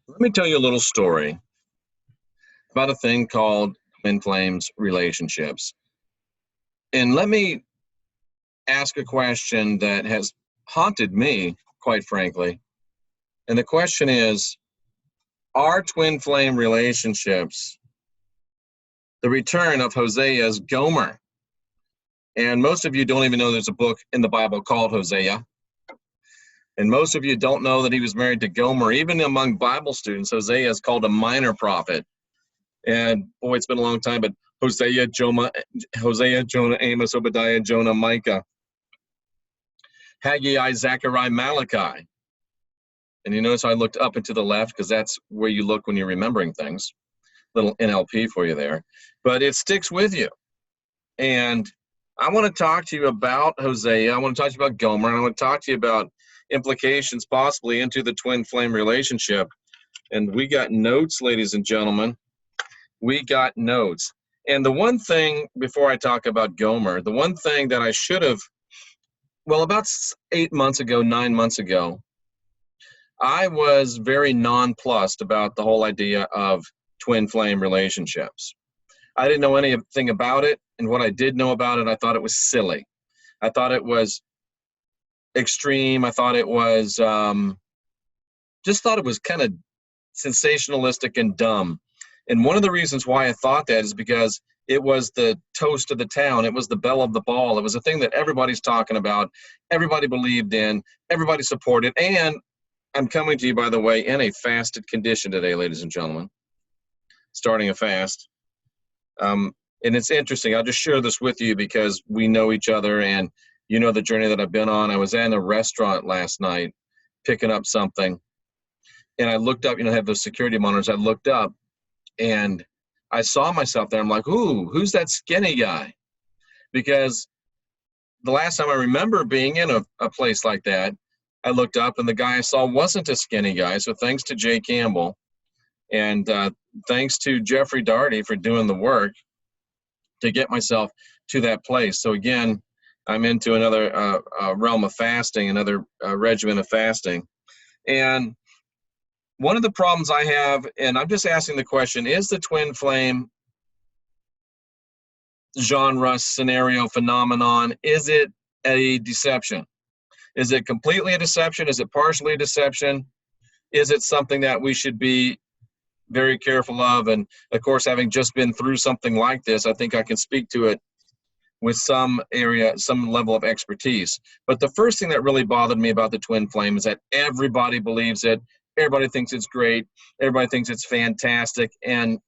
Let me tell you a little story about a thing called twin flames relationships. And let me ask a question that has haunted me, quite frankly. And the question is, are twin flame relationships the return of Hosea's Gomer? And most of you don't even know there's a book in the Bible called Hosea. And most of you don't know that he was married to Gomer. Even among Bible students, Hosea is called a minor prophet. And boy, it's been a long time, but Hosea, Jonah, Amos, Obadiah, Jonah, Micah, Haggai, Zechariah, Malachi. And you notice I looked up and to the left because that's where you look when you're remembering things. Little NLP for you there. But it sticks with you. And I want to talk to you about Hosea. I want to talk to you about Gomer. And I want to talk to you about implications possibly into the twin flame relationship. And we got notes, ladies and gentlemen. We got notes. And the one thing, before I talk about Gomer, the one thing that I should have, well, about 9 months ago, I was very nonplussed about the whole idea of twin flame relationships. I didn't know anything about it, and what I did know about it, I thought it was silly. I thought it was extreme. I thought it was, just thought it was kind of sensationalistic and dumb. And one of the reasons why I thought that is because it was the toast of the town. It was the belle of the ball. It was a thing that everybody's talking about, everybody believed in, everybody supported. And I'm coming to you, by the way, in a fasted condition today, ladies and gentlemen, starting a fast. And it's interesting. I'll just share this with you because we know each other and you know the journey that I've been on. I was in a restaurant last night picking up something, and I looked up, I have those security monitors. I looked up, and I saw myself there. I'm like, ooh, who's that skinny guy? Because the last time I remember being in a place like that, I looked up, and the guy I saw wasn't a skinny guy. So thanks to Jay Campbell, and thanks to Jeffrey Daugherty for doing the work to get myself to that place. So again, I'm into another realm of fasting, another regimen of fasting. And one of the problems I have, and I'm just asking the question, is the twin flame genre, scenario, phenomenon, is it a deception? Is it completely a deception? Is it partially a deception? Is it something that we should be very careful of? And of course, having just been through something like this, I think I can speak to it with some level of expertise. But the first thing that really bothered me about the twin flame is that everybody believes it. Everybody thinks it's great. Everybody thinks it's fantastic. And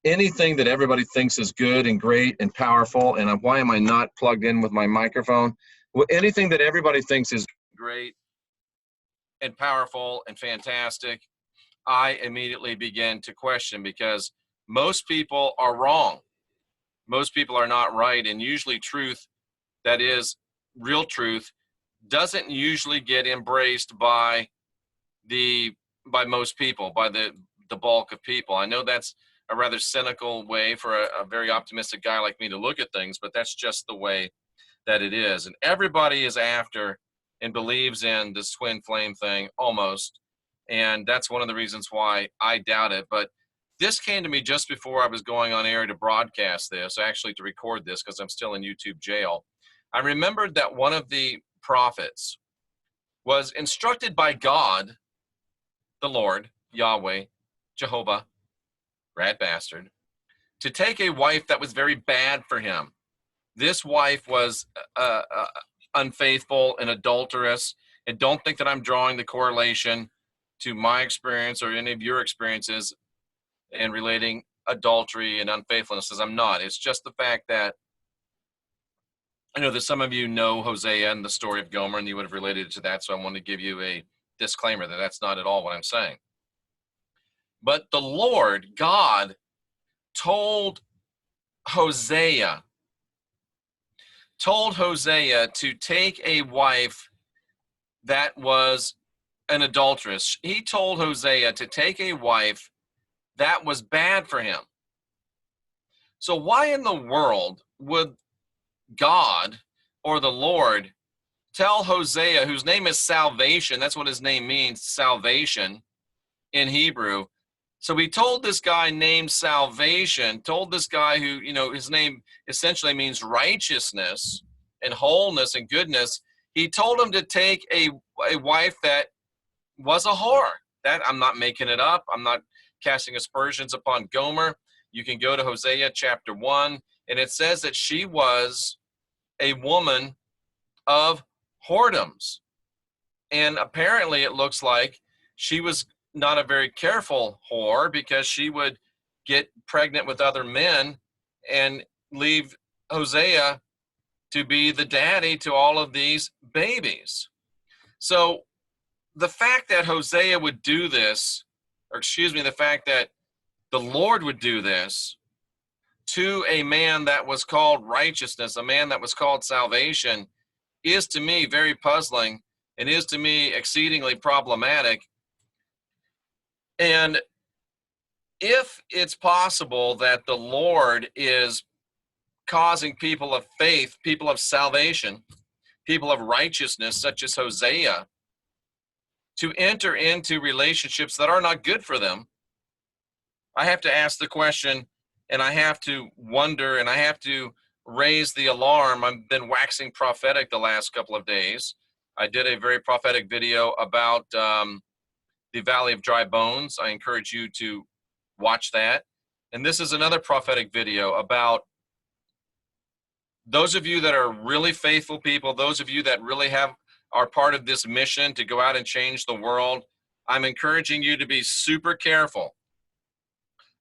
anything that everybody thinks is good and great and powerful, and why am I not plugged in with my microphone? Well, anything that everybody thinks is great and powerful and fantastic, I immediately begin to question, because most people are wrong. Most people are not right, and usually truth, that is real truth, doesn't usually get embraced by most people, by the bulk of people. I know that's a rather cynical way for a very optimistic guy like me to look at things, but that's just the way that it is. And everybody is after and believes in this twin flame thing almost. And that's one of the reasons why I doubt it. But this came to me just before I was going on air to broadcast this, actually to record this, because I'm still in YouTube jail. I remembered that one of the prophets was instructed by God, the Lord, Yahweh, Jehovah, rat bastard, to take a wife that was very bad for him. This wife was unfaithful and adulterous. And don't think that I'm drawing the correlation to my experience or any of your experiences in relating adultery and unfaithfulness, as I'm not. It's just the fact that I know that some of you know Hosea and the story of Gomer, and you would have related it to that, so I want to give you a disclaimer that that's not at all what I'm saying. But the Lord, God, told Hosea to take a wife that was an adulteress. He told Hosea to take a wife that was bad for him. So why in the world would God or the Lord tell Hosea, whose name is salvation, that's what his name means, salvation, in Hebrew. So he told this guy named Salvation, told this guy who, his name essentially means righteousness and wholeness and goodness. He told him to take a wife that was a whore. That, I'm not making it up. I'm not casting aspersions upon Gomer. You can go to Hosea chapter 1, and it says that she was a woman of whoredoms. And apparently it looks like she was not a very careful whore, because she would get pregnant with other men and leave Hosea to be the daddy to all of these babies. So the fact that Hosea would do this, or the fact that the Lord would do this to a man that was called righteousness, a man that was called salvation, is to me very puzzling, and is to me exceedingly problematic. And if it's possible that the Lord is causing people of faith, people of salvation, people of righteousness, such as Hosea, to enter into relationships that are not good for them, I have to ask the question, and I have to wonder, and I have to raise the alarm. I've been waxing prophetic the last couple of days. I did a very prophetic video about the Valley of Dry Bones. I encourage you to watch that. And this is another prophetic video about those of you that are really faithful people, those of you that really are part of this mission to go out and change the world. I'm encouraging you to be super careful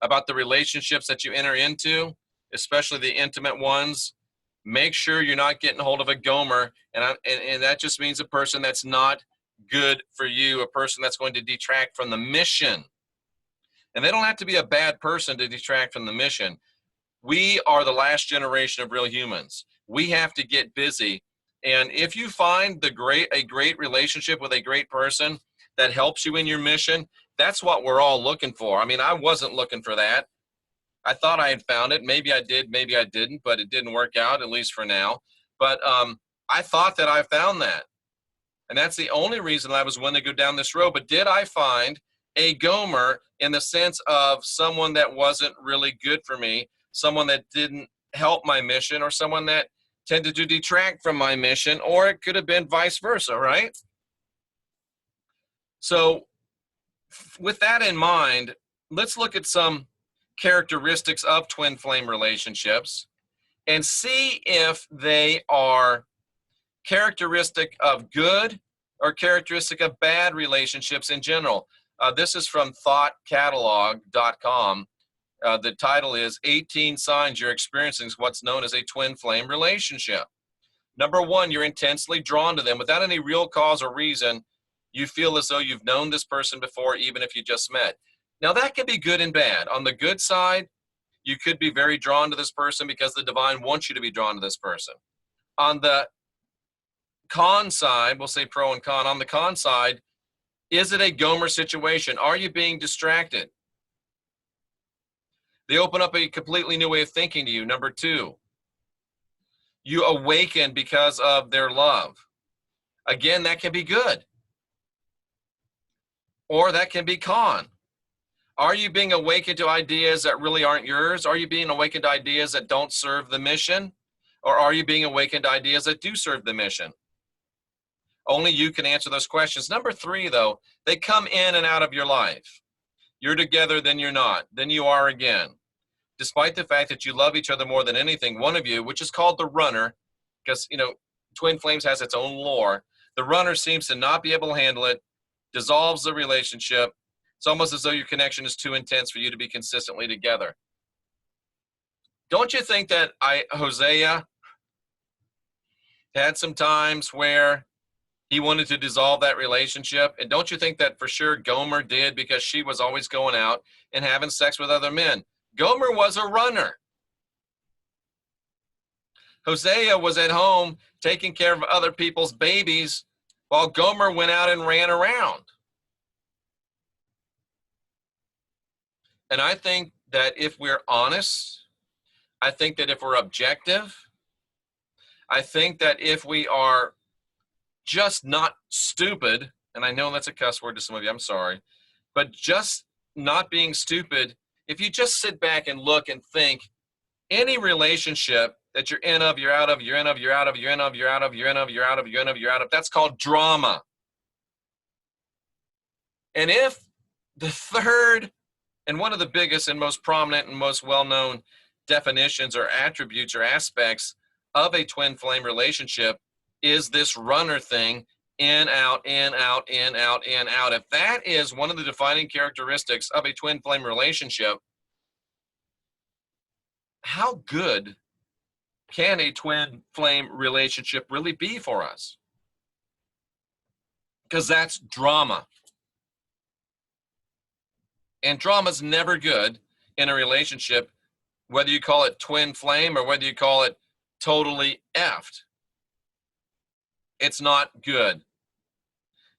about the relationships that you enter into, especially the intimate ones. Make sure you're not getting hold of a Gomer, and that just means a person that's not good for you, a person that's going to detract from the mission. And they don't have to be a bad person to detract from the mission. We are the last generation of real humans. We have to get busy. And if you find a great relationship with a great person that helps you in your mission, that's what we're all looking for. I mean, I wasn't looking for that. I thought I had found it. Maybe I did, maybe I didn't, but it didn't work out, at least for now. But I thought that I found that. And that's the only reason I was willing to go down this road. But did I find a Gomer in the sense of someone that wasn't really good for me, someone that didn't help my mission, or someone that tended to detract from my mission, or it could have been vice versa, right? So with that in mind, let's look at some characteristics of twin flame relationships and see if they are characteristic of good or characteristic of bad relationships in general. This is from thoughtcatalog.com. The title is 18 Signs You're Experiencing What's Known as a Twin Flame Relationship. Number one, you're intensely drawn to them without any real cause or reason. You feel as though you've known this person before, even if you just met. Now, that can be good and bad. On the good side, you could be very drawn to this person because the divine wants you to be drawn to this person. On the con side, we'll say pro and con. On the con side, is it a Gomer situation? Are you being distracted? They open up a completely new way of thinking to you. Number two, you awaken because of their love. Again, that can be good. Or that can be con. Are you being awakened to ideas that really aren't yours? Are you being awakened to ideas that don't serve the mission? Or are you being awakened to ideas that do serve the mission? Only you can answer those questions. Number three, though, they come in and out of your life. You're together, then you're not, then you are again. Despite the fact that you love each other more than anything, one of you, which is called the runner, because, Twin Flames has its own lore, the runner seems to not be able to handle it, dissolves the relationship. It's almost as though your connection is too intense for you to be consistently together. Don't you think that Hosea had some times where he wanted to dissolve that relationship? And don't you think that for sure Gomer did, because she was always going out and having sex with other men? Gomer was a runner. Hosea was at home taking care of other people's babies while Gomer went out and ran around. And I think that if we're honest, I think that if we're objective, I think that if we are just not stupid, and I know that's a cuss word to some of you, I'm sorry, But just not being stupid, if you just sit back and look and think, any relationship that you're in of, you're out of, you're in of, you're out of, you're in of, you're out of, you're in of, you're out of, you're in of, you're out of, that's called drama. And if the third and one of the biggest and most prominent and most well-known definitions or attributes or aspects of a twin flame relationship is this runner thing, in, out, in, out, in, out, in, out. If that is one of the defining characteristics of a twin flame relationship, how good can a twin flame relationship really be for us? Because that's drama. And drama's never good in a relationship, whether you call it twin flame or whether you call it totally effed. It's not good.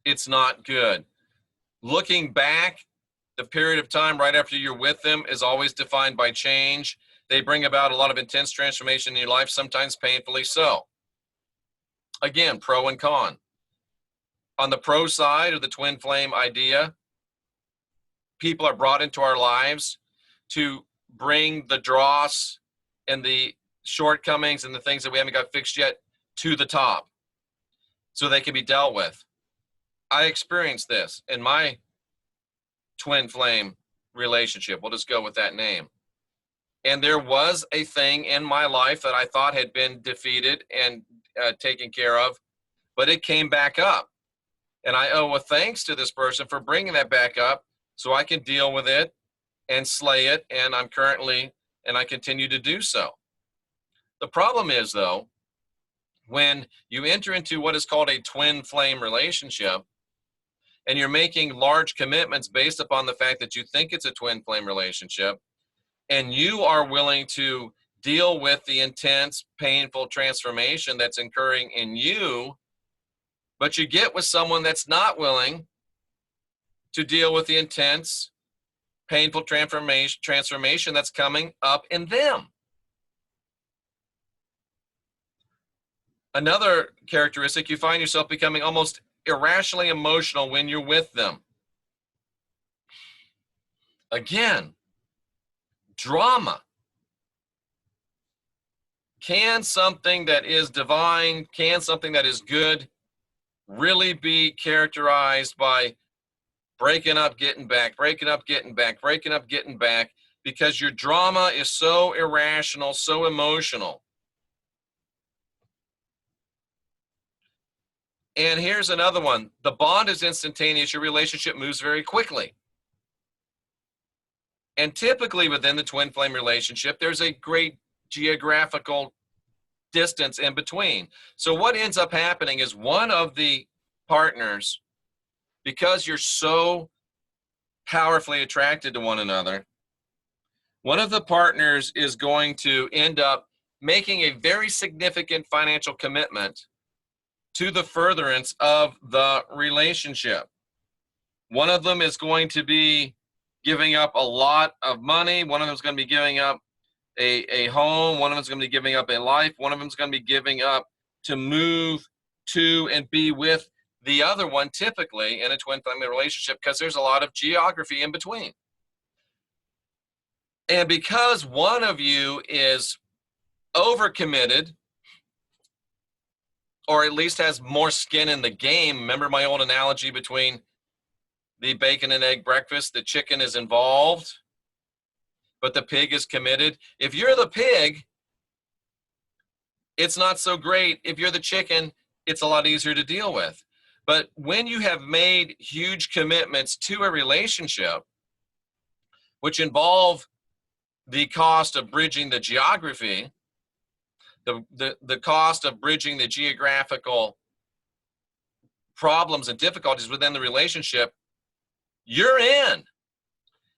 It's not good. Looking back, the period of time right after you're with them is always defined by change. They bring about a lot of intense transformation in your life, sometimes painfully so. Again, pro and con. On the pro side of the twin flame idea, people are brought into our lives to bring the dross and the shortcomings and the things that we haven't got fixed yet to the top so they can be dealt with. I experienced this in my twin flame relationship. We'll just go with that name. And there was a thing in my life that I thought had been defeated and taken care of, but it came back up. And I owe a thanks to this person for bringing that back up so I can deal with it and slay it. And I continue to do so. The problem is, though, when you enter into what is called a twin flame relationship, and you're making large commitments based upon the fact that you think it's a twin flame relationship, and you are willing to deal with the intense, painful transformation that's occurring in you, but you get with someone that's not willing to deal with the intense, painful transformation that's coming up in them. Another characteristic, you find yourself becoming almost irrationally emotional when you're with them. Again, drama. Can something that is divine, can something that is good really be characterized by breaking up, getting back, breaking up, getting back, breaking up, getting back, because your drama is so irrational, so emotional? And here's another one. The bond is instantaneous. Your relationship moves very quickly. And typically within the twin flame relationship, there's a great geographical distance in between. So what ends up happening is one of the partners, because you're so powerfully attracted to one another, one of the partners is going to end up making a very significant financial commitment to the furtherance of the relationship. One of them is going to be giving up a lot of money. One of them is going to be giving up a home. One of them is going to be giving up a life. One of them is going to be giving up to move to and be with the other one, typically in a twin flame relationship, because there's a lot of geography in between. And because one of you is overcommitted, or at least has more skin in the game. Remember my old analogy between the bacon and egg breakfast? The chicken is involved, but the pig is committed. If you're the pig, it's not so great. If you're the chicken, it's a lot easier to deal with. But when you have made huge commitments to a relationship, which involve the cost of bridging the geography, the cost of bridging the geographical problems and difficulties within the relationship, you're in.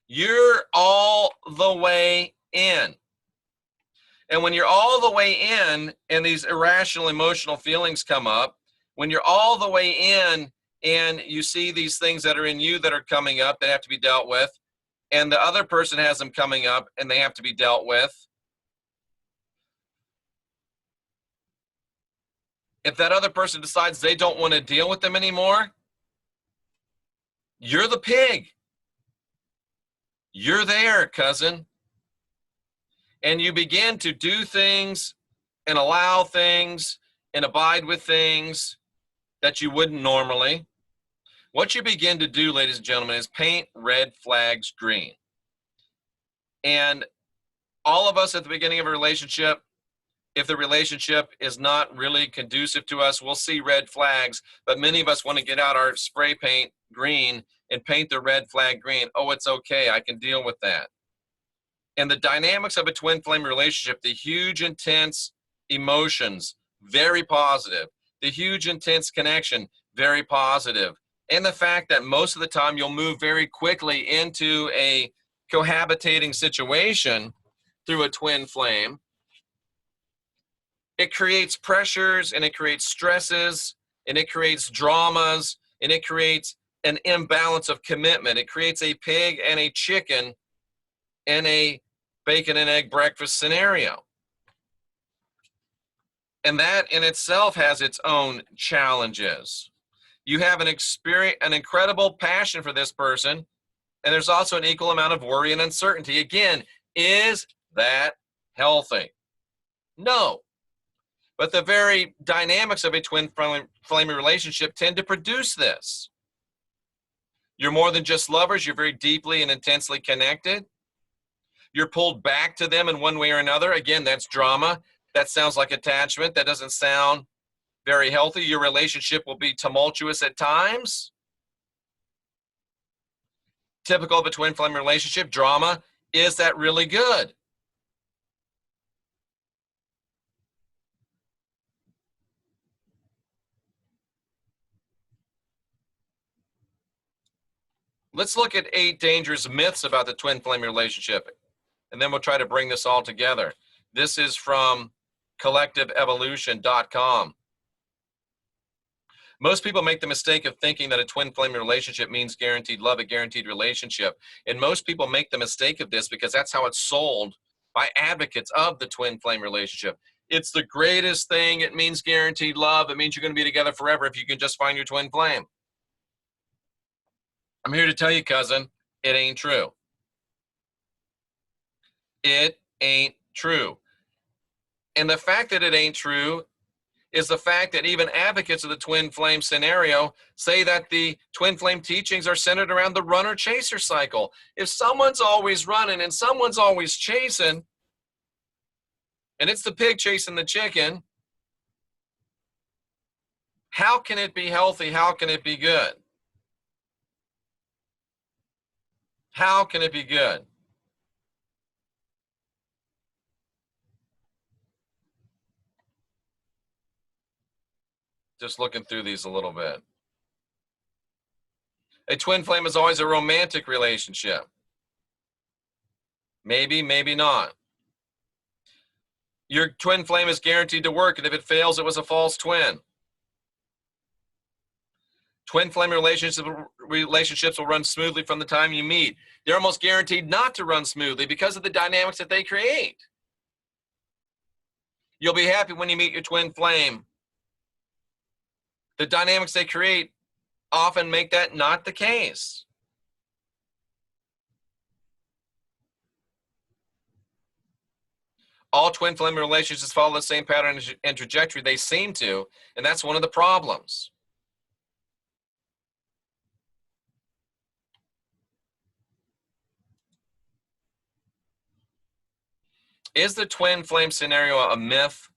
You're all the way in. And when you're all the way in and these irrational emotional feelings come up, when you're all the way in and you see these things that are in you that are coming up that have to be dealt with, and the other person has them coming up and they have to be dealt with, if that other person decides they don't want to deal with them anymore, you're the pig. you're there, cousin. And you begin to do things and allow things and abide with things that you wouldn't normally. What you begin to do, ladies and gentlemen, is paint red flags green. And all of us at the beginning of a relationship, if the relationship is not really conducive to us, we'll see red flags. But many of us want to get out our spray paint green and paint the red flag green. Oh, it's okay. I can deal with that. And the dynamics of a twin flame relationship, the huge, intense emotions, very positive. The huge, intense connection, very positive. And the fact that most of the time you'll move very quickly into a cohabitating situation through a twin flame. It creates pressures and it creates stresses and it creates dramas and it creates an imbalance of commitment. It creates a pig and a chicken and a bacon and egg breakfast scenario. And that in itself has its own challenges. You have an incredible passion for this person, and there's also an equal amount of worry and uncertainty. Again, is that healthy? No. But the very dynamics of a twin flame relationship tend to produce this. You're more than just lovers. You're very deeply and intensely connected. You're pulled back to them in one way or another. Again, that's drama. That sounds like attachment. That doesn't sound very healthy. Your relationship will be tumultuous at times. Typical of a twin flame relationship, drama. Is that really good? Let's look at 8 dangerous myths about the twin flame relationship, and then we'll try to bring this all together. This is from collectiveevolution.com. Most people make the mistake of thinking that a twin flame relationship means guaranteed love, a guaranteed relationship. And most people make the mistake of this because that's how it's sold by advocates of the twin flame relationship. It's the greatest thing. It means guaranteed love. It means you're going to be together forever if you can just find your twin flame. I'm here to tell you, cousin, it ain't true. It ain't true. And the fact that it ain't true is the fact that even advocates of the twin flame scenario say that the twin flame teachings are centered around the runner-chaser cycle. If someone's always running and someone's always chasing, and it's the pig chasing the chicken, how can it be healthy? How can it be good? How can it be good? Just looking through these a little bit. A twin flame is always a romantic relationship. Maybe, maybe not. Your twin flame is guaranteed to work, and if it fails, it was a false twin. Twin flame relationships will run smoothly from the time you meet. They're almost guaranteed not to run smoothly because of the dynamics that they create. You'll be happy when you meet your twin flame. The dynamics they create often make that not the case. All twin flame relationships follow the same pattern and trajectory. They seem to, and that's one of the problems. Is the twin flame scenario a myth?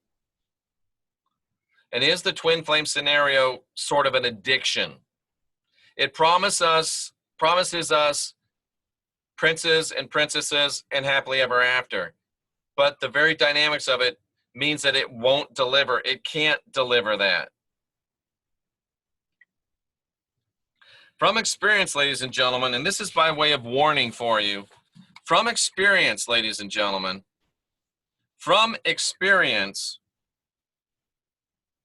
And is the twin flame scenario sort of an addiction? It promises us princes and princesses and happily ever after. But the very dynamics of it means that it won't deliver. It can't deliver that. From experience, ladies and gentlemen, and this is by way of warning for you, from experience, ladies and gentlemen, from experience,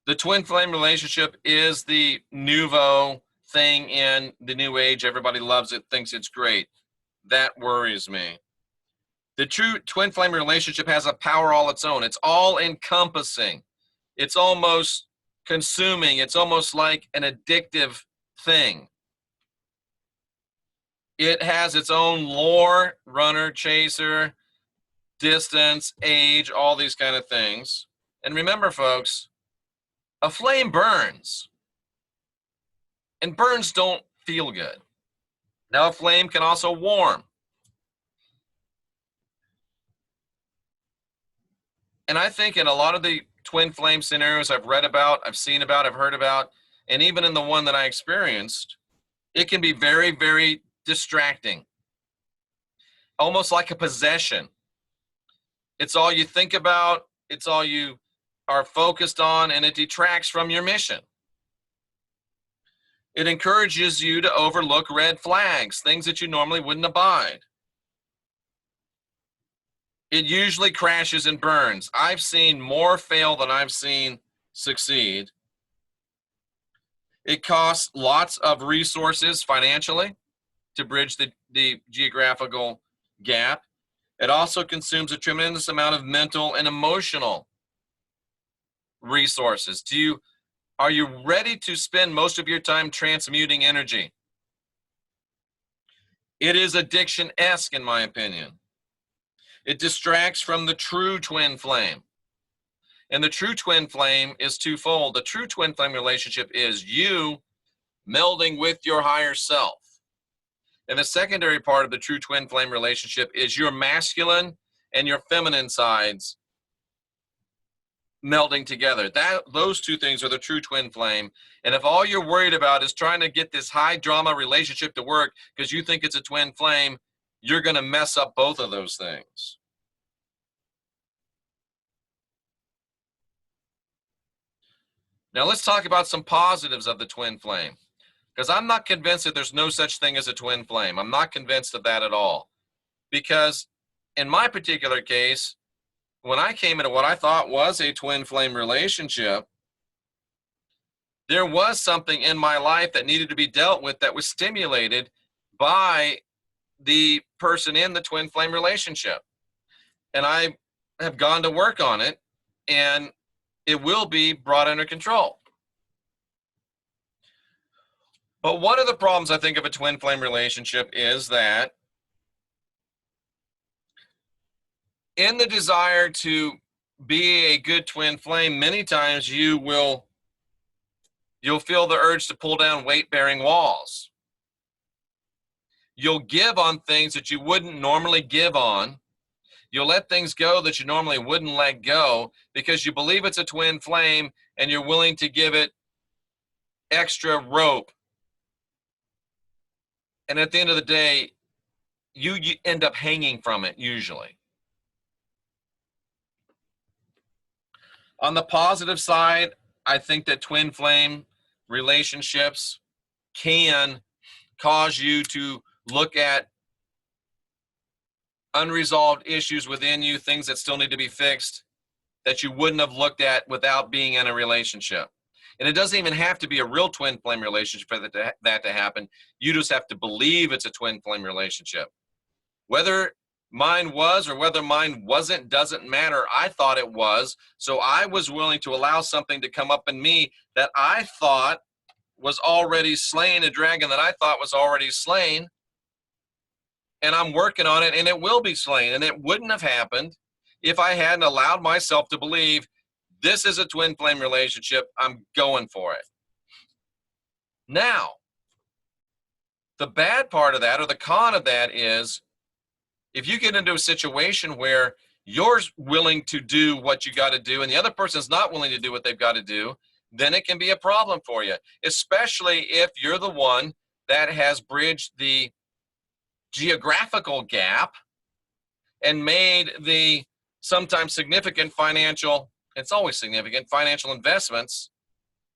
the twin flame relationship is the nouveau thing in the new age. Everybody loves it, thinks it's great. That worries me. The true twin flame relationship has a power all its own. It's all encompassing. It's almost consuming. It's almost like an addictive thing. It has its own lore, runner, chaser, distance, age, all these kind of things. And remember, folks, a flame burns, and burns don't feel good. Now, a flame can also warm. And I think in a lot of the twin flame scenarios I've read about, I've seen about, I've heard about, and even in the one that I experienced, it can be very, very distracting, almost like a possession. It's all you think about, it's all you are focused on, and it detracts from your mission. It encourages you to overlook red flags, things that you normally wouldn't abide. It usually crashes and burns. I've seen more fail than I've seen succeed. It costs lots of resources financially to bridge the geographical gap. It also consumes a tremendous amount of mental and emotional resources. Are you ready to spend most of your time transmuting energy? It is addiction-esque, in my opinion. It distracts from the true twin flame. And the true twin flame is twofold. The true twin flame relationship is you melding with your higher self. And the secondary part of the true twin flame relationship is your masculine and your feminine sides melding together. Those two things are the true twin flame. And if all you're worried about is trying to get this high drama relationship to work because you think it's a twin flame, you're going to mess up both of those things. Now let's talk about some positives of the twin flame, because I'm not convinced that there's no such thing as a twin flame. I'm not convinced of that at all. Because in my particular case, when I came into what I thought was a twin flame relationship, there was something in my life that needed to be dealt with that was stimulated by the person in the twin flame relationship. And I have gone to work on it, and it will be brought under control. But one of the problems I think of a twin flame relationship is that in the desire to be a good twin flame, many times you'll feel the urge to pull down weight-bearing walls. You'll give on things that you wouldn't normally give on. You'll let things go that you normally wouldn't let go because you believe it's a twin flame and you're willing to give it extra rope. And at the end of the day, you end up hanging from it usually. On the positive side, I think that twin flame relationships can cause you to look at unresolved issues within you, things that still need to be fixed that you wouldn't have looked at without being in a relationship. And it doesn't even have to be a real twin flame relationship for that to happen. You just have to believe it's a twin flame relationship. Whether mine was or whether mine wasn't doesn't matter. I thought it was. So I was willing to allow something to come up in me that I thought was already slain, a dragon that I thought was already slain. And I'm working on it, and it will be slain. And it wouldn't have happened if I hadn't allowed myself to believe this is a twin flame relationship. I'm going for it. Now, the bad part of that, or the con of that, is if you get into a situation where you're willing to do what you got to do and the other person's not willing to do what they've got to do, then it can be a problem for you, especially if you're the one that has bridged the geographical gap and made the sometimes significant financial, it's always significant, financial investments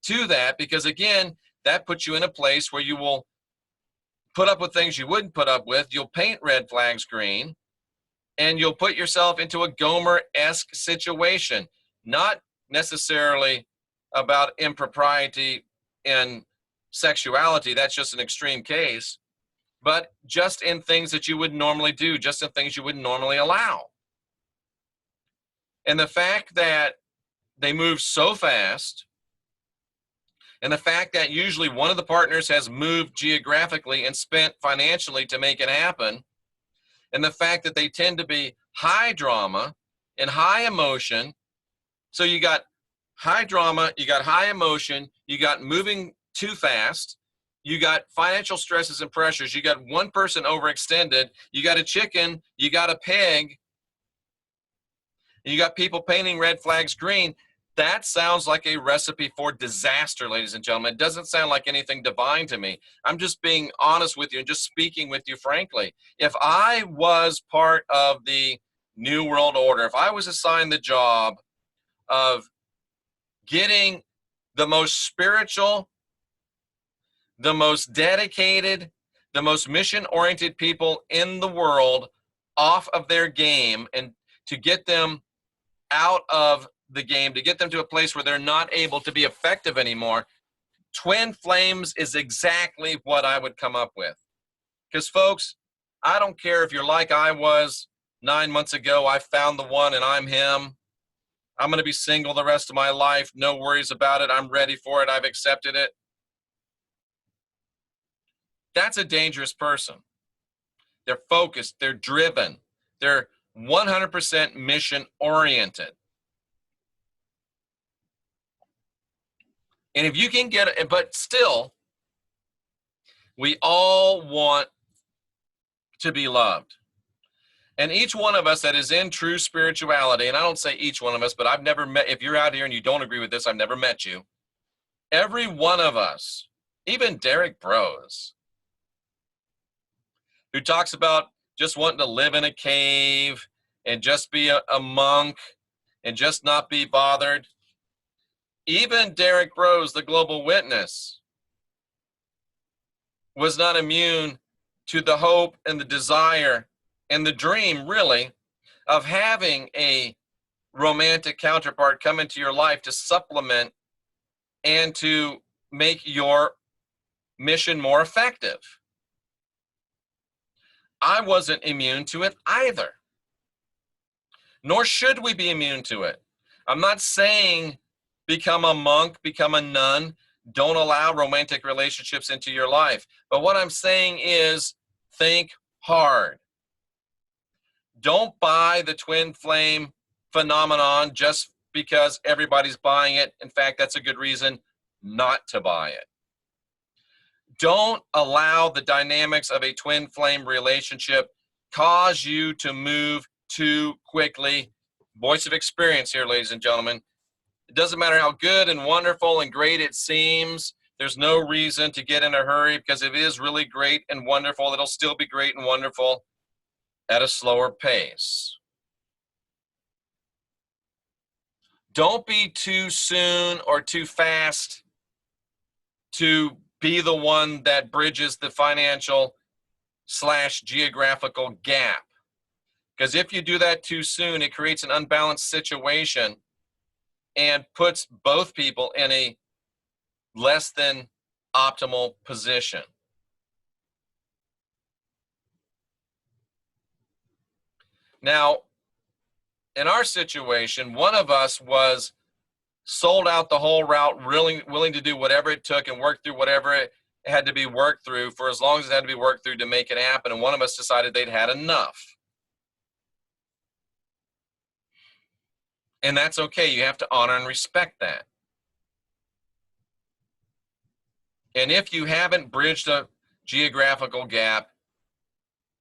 to that, because again, that puts you in a place where you will put up with things you wouldn't put up with. You'll paint red flags green, and you'll put yourself into a Gomer-esque situation, not necessarily about impropriety and sexuality. That's just an extreme case, but just in things that you would normally do, just in things you would normally allow. And the fact that they move so fast And the fact that usually one of the partners has moved geographically and spent financially to make it happen, and the fact that they tend to be high drama and high emotion. So you got high drama, you got high emotion, you got moving too fast, you got financial stresses and pressures, you got one person overextended, you got a chicken, you got a pig, you got people painting red flags green. That sounds like a recipe for disaster, ladies and gentlemen. It doesn't sound like anything divine to me. I'm just being honest with you and just speaking with you frankly. If I was part of the New World Order, if I was assigned the job of getting the most spiritual, the most dedicated, the most mission-oriented people in the world off of their game and to get them out of the game, to get them to a place where they're not able to be effective anymore, twin flames is exactly what I would come up with. Because folks, I don't care if you're like I was 9 months ago, I found the one and I'm him. I'm going to be single the rest of my life. No worries about it. I'm ready for it. I've accepted it. That's a dangerous person. They're focused. They're driven. They're 100% mission oriented. And if you can get it, but still, we all want to be loved. And each one of us that is in true spirituality, and I don't say each one of us, but I've never met, if you're out here and you don't agree with this, I've never met you. Every one of us, even Derek Bros, who talks about just wanting to live in a cave and just be a monk and just not be bothered. Even Derek Bros, the global witness, was not immune to the hope and the desire and the dream, really, of having a romantic counterpart come into your life to supplement and to make your mission more effective. I wasn't immune to it either, nor should we be immune to it. I'm not saying become a monk, become a nun, don't allow romantic relationships into your life. But what I'm saying is think hard. Don't buy the twin flame phenomenon just because everybody's buying it. In fact, that's a good reason not to buy it. Don't allow the dynamics of a twin flame relationship cause you to move too quickly. Voice of experience here, ladies and gentlemen. It doesn't matter how good and wonderful and great it seems. There's no reason to get in a hurry because if it is really great and wonderful, it'll still be great and wonderful at a slower pace. Don't be too soon or too fast to be the one that bridges the financial/geographical gap. Because if you do that too soon, it creates an unbalanced situation and puts both people in a less than optimal position. Now, in our situation, one of us was sold out the whole route, really willing to do whatever it took and work through whatever it had to be worked through for as long as it had to be worked through to make it happen. And one of us decided they'd had enough. And that's okay. You have to honor and respect that. And if you haven't bridged a geographical gap,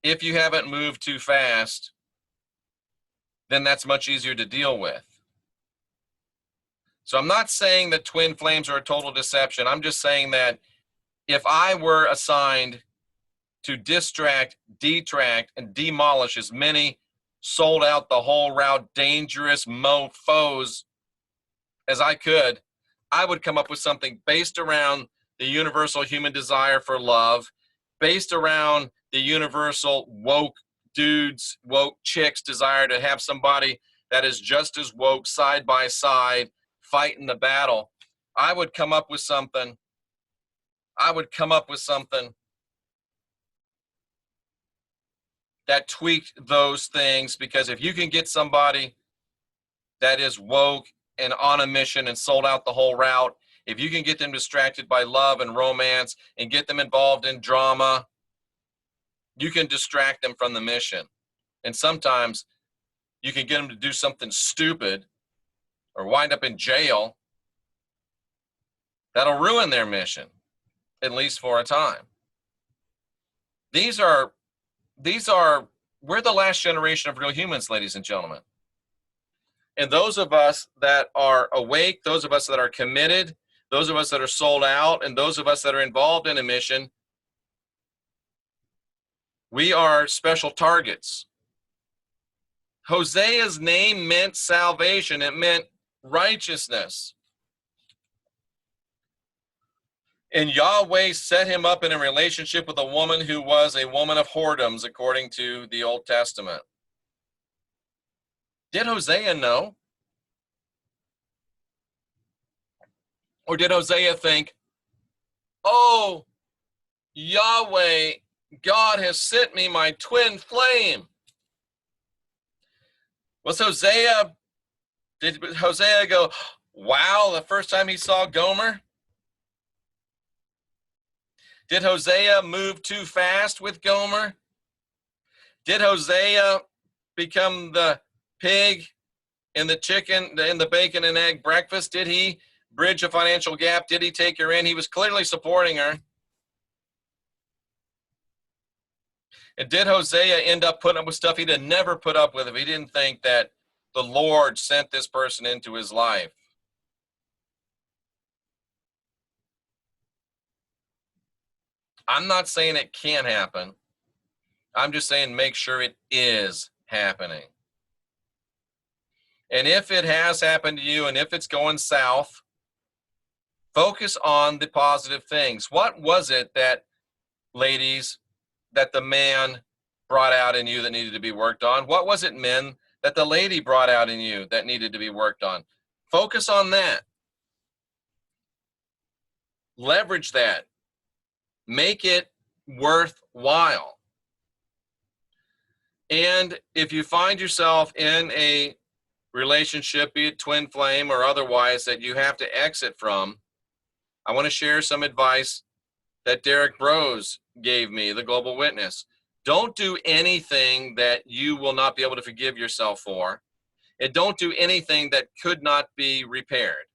if you haven't moved too fast, then that's much easier to deal with. So I'm not saying that twin flames are a total deception. I'm just saying that if I were assigned to distract, detract, and demolish as many sold out the whole route dangerous mofos as I could, I would come up with something based around the universal human desire for love, based around the universal woke dudes, woke chicks desire to have somebody that is just as woke side by side, fighting the battle. I would come up with something that tweaked those things, because if you can get somebody that is woke and on a mission and sold out the whole route, if you can get them distracted by love and romance and get them involved in drama, you can distract them from the mission. And sometimes you can get them to do something stupid or wind up in jail that'll ruin their mission, at least for a time. We're the last generation of real humans, ladies and gentlemen. And those of us that are awake, those of us that are committed, those of us that are sold out, and those of us that are involved in a mission, we are special targets. Hosea's name meant salvation. It meant righteousness. And Yahweh set him up in a relationship with a woman who was a woman of whoredoms, according to the Old Testament. Did Hosea know? Or did Hosea think, oh, Yahweh, God has sent me my twin flame? Did Hosea go, wow, the first time he saw Gomer? Did Hosea move too fast with Gomer? Did Hosea become the pig in the chicken, in the bacon and egg breakfast? Did he bridge a financial gap? Did he take her in? He was clearly supporting her. And did Hosea end up putting up with stuff he'd have never put up with if he didn't think that the Lord sent this person into his life? I'm not saying it can't happen. I'm just saying make sure it is happening. And if it has happened to you and if it's going south, focus on the positive things. What was it that, ladies, that the man brought out in you that needed to be worked on? What was it, men, that the lady brought out in you that needed to be worked on? Focus on that. Leverage that. Make it worthwhile. And if you find yourself in a relationship, be it twin flame or otherwise, that you have to exit from, I want to share some advice that Derek Brose gave me, the Global Witness. Don't do anything that you will not be able to forgive yourself for. And don't do anything that could not be repaired.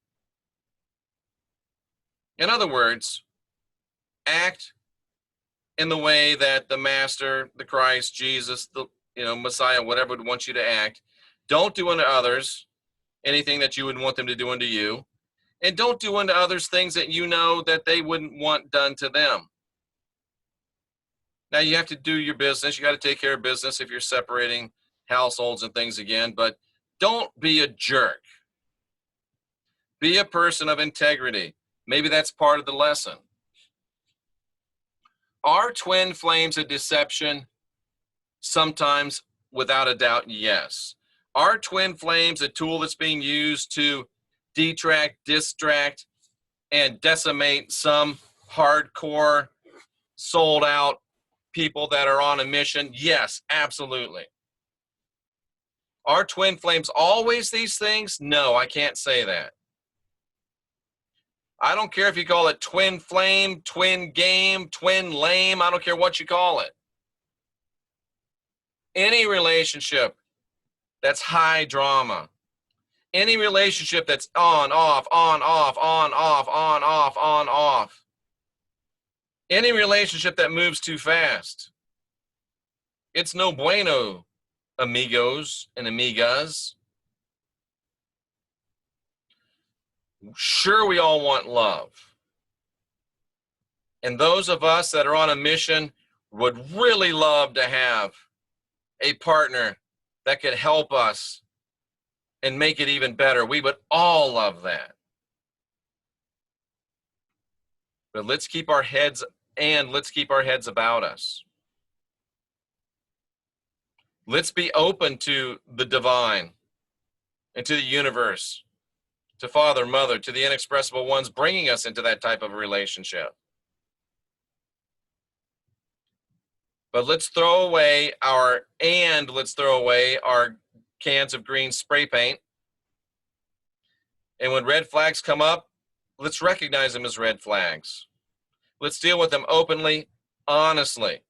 In other words, act in the way that the Master, the Christ, Jesus, the Messiah, whatever would want you to act. Don't do unto others anything that you would want them to do unto you. And don't do unto others things that you know that they wouldn't want done to them. Now, you have to do your business. You got to take care of business if you're separating households and things again. But don't be a jerk. Be a person of integrity. Maybe that's part of the lesson. Are twin flames a deception? Sometimes, without a doubt, yes. Are twin flames a tool that's being used to detract, distract, and decimate some hardcore, sold out people that are on a mission? Yes, absolutely. Are twin flames always these things? No, I can't say that. I don't care if you call it twin flame, twin game, twin lame. I don't care what you call it. Any relationship that's high drama, any relationship that's on, off, on, off, on, off, on, off, on, off, any relationship that moves too fast, it's no bueno, amigos and amigas. Sure, we all want love. And those of us that are on a mission would really love to have a partner that could help us and make it even better. We would all love that. But let's keep our heads about us. Let's be open to the divine and to the universe, to Father, Mother, to the inexpressible ones bringing us into that type of a relationship. But let's throw away our cans of green spray paint. And when red flags come up, let's recognize them as red flags. Let's deal with them openly, honestly.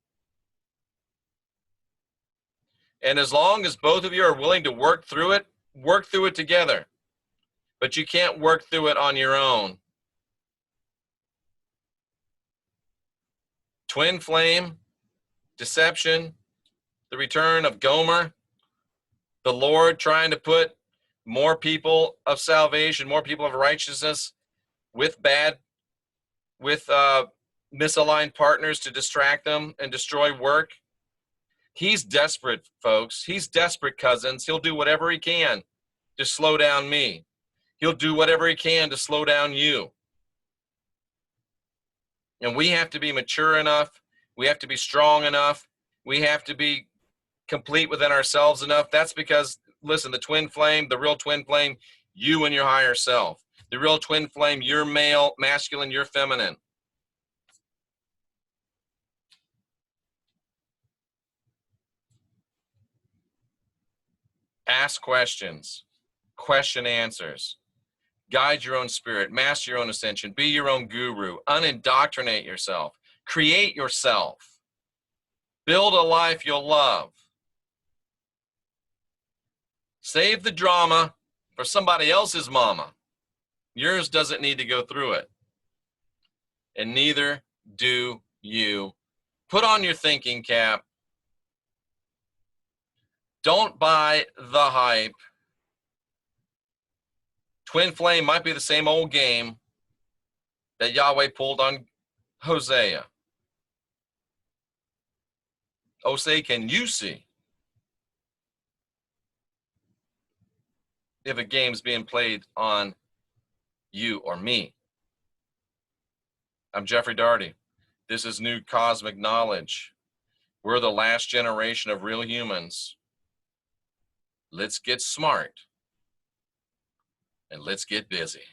And as long as both of you are willing to work through it together. But you can't work through it on your own. Twin flame, deception, the return of Gomer, the Lord trying to put more people of salvation, more people of righteousness with misaligned partners to distract them and destroy work. He's desperate, folks. He's desperate, cousins. He'll do whatever he can to slow down me. He'll do whatever he can to slow down you. And we have to be mature enough. We have to be strong enough. We have to be complete within ourselves enough. That's because, listen, the twin flame, the real twin flame, you and your higher self. The real twin flame, you're male, masculine, you're feminine. Ask questions, question answers, guide your own spirit, master your own ascension, be your own guru, unindoctrinate yourself, create yourself, build a life you'll love. Save the drama for somebody else's mama. Yours doesn't need to go through it. And neither do you. Put on your thinking cap. Don't buy the hype. Twin flame might be the same old game that Yahweh pulled on Hosea. Hosea, can you see if a game's being played on you or me? I'm Jeffrey Daugherty. This is New Cosmic Knowledge. We're the last generation of real humans. Let's get smart and let's get busy.